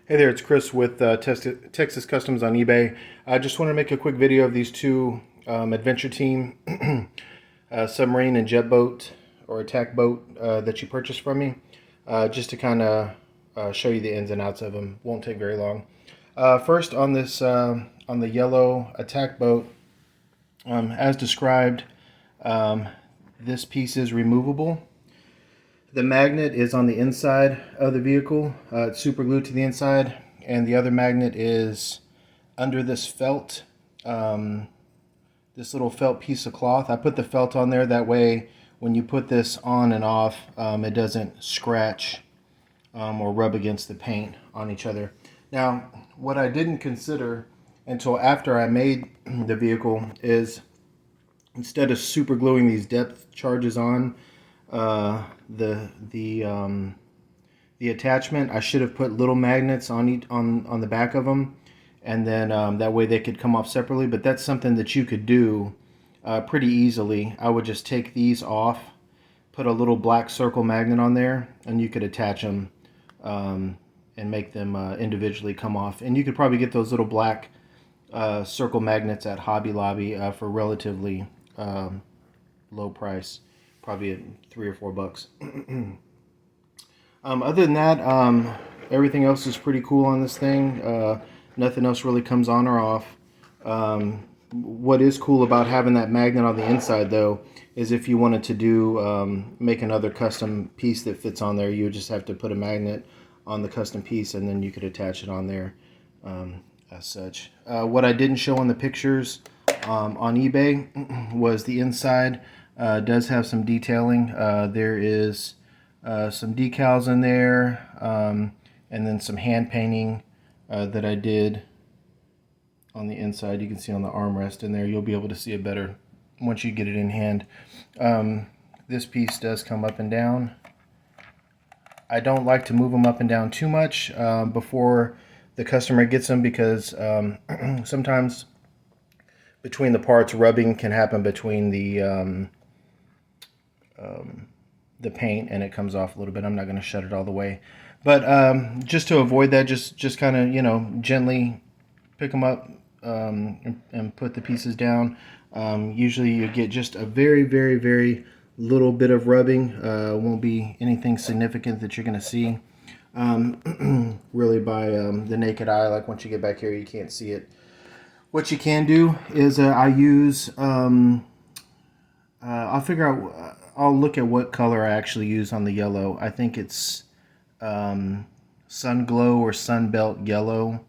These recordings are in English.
Hey there, it's Chris with Texas Customs on eBay. I just want to make a quick video of these two Adventure Team submarine and jet boat or attack boat that you purchased from me, just to kind of show you the ins and outs of them. Won't take very long. First, on this on the yellow attack boat, as described, this piece is removable. The magnet is on the inside of the vehicle. It's super glued to the inside, and the other magnet is under this felt, this little felt piece of cloth. I put the felt on there that way when you put this on and off, it doesn't scratch or rub against the paint on each other. Now, what I didn't consider until after I made the vehicle is, instead of super gluing these depth charges on the attachment, I should have put little magnets on the back of them, and then that way they could come off separately. But that's something that you could do pretty easily. I would just take these off, put a little black circle magnet on there, and you could attach them and make them individually come off. And you could probably get those little black circle magnets at Hobby Lobby for relatively low price, probably at $3 or $4. Other than that, everything else is pretty cool on this thing. Nothing else really comes on or off. What is cool about having that magnet on the inside, though, is if you wanted to do make another custom piece that fits on there, you would just have to put a magnet on the custom piece, and then you could attach it on there as such. What I didn't show on the pictures on eBay was the inside. Does have some detailing. There is some decals in there, and then some hand painting that I did on the inside. You can see on the armrest in there. You'll be able to see it better once you get it in hand. This piece does come up and down. I don't like to move them up and down too much before the customer gets them, because sometimes between the parts, rubbing can happen between the paint, and it comes off a little bit. I'm not going to shut it all the way, but just to avoid that, just kind of, you know, gently pick them up and put the pieces down. Usually you get just a very, very, very little bit of rubbing. Won't be anything significant that you're going to see really by the naked eye. Like once you get back here, you can't see it. What you can do is I use I'll figure out, I'll look at what color I actually use on the yellow. I think it's Sun Glow or Sunbelt Yellow.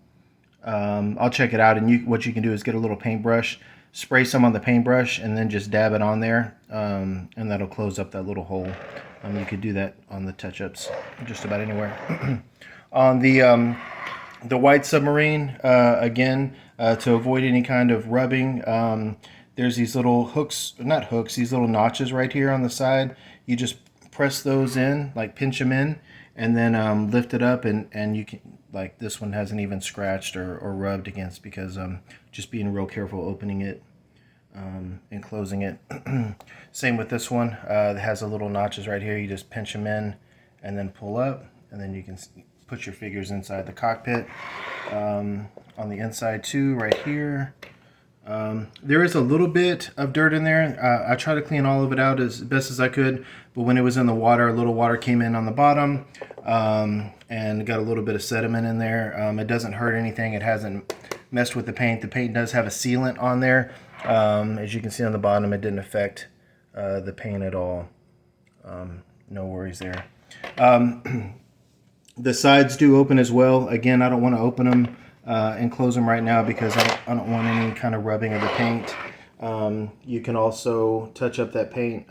I'll check it out, and what you can do is get a little paintbrush, spray some on the paintbrush, and then just dab it on there, and that'll close up that little hole. You could do that on the touch-ups just about anywhere. On the white submarine, again, to avoid any kind of rubbing, there's these little hooks, not hooks, these little notches right here on the side. You just press those in, like pinch them in, and then lift it up, and you can, like this one hasn't even scratched or rubbed against, because just being real careful opening it and closing it. Same with this one. It has a little notches right here. You just pinch them in and then pull up, and then you can put your figures inside the cockpit. On the inside too, right here. There is a little bit of dirt in there. I try to clean all of it out as best as I could, but when it was in the water, a little water came in on the bottom and got a little bit of sediment in there. It doesn't hurt anything. It hasn't messed with the paint. The paint does have a sealant on there. As you can see on the bottom, it didn't affect the paint at all. No worries there. The sides do open as well. Again, I don't want to open them and close them right now, because I don't want any kind of rubbing of the paint. You can also touch up that paint.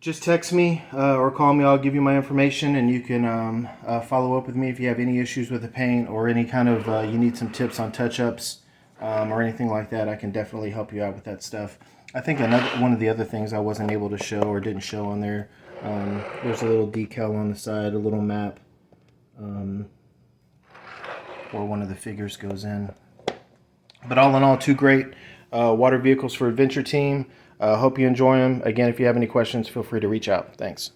Just text me or call me. I'll give you my information, and you can follow up with me if you have any issues with the paint, or any kind of you need some tips on touch-ups or anything like that. I can definitely help you out with that stuff. I think one of the other things I wasn't able to show or didn't show on there, there's a little decal on the side, a little map where one of the figures goes in. But all in all, two great water vehicles for Adventure Team. Hope you enjoy them. Again, if you have any questions, feel free to reach out. Thanks.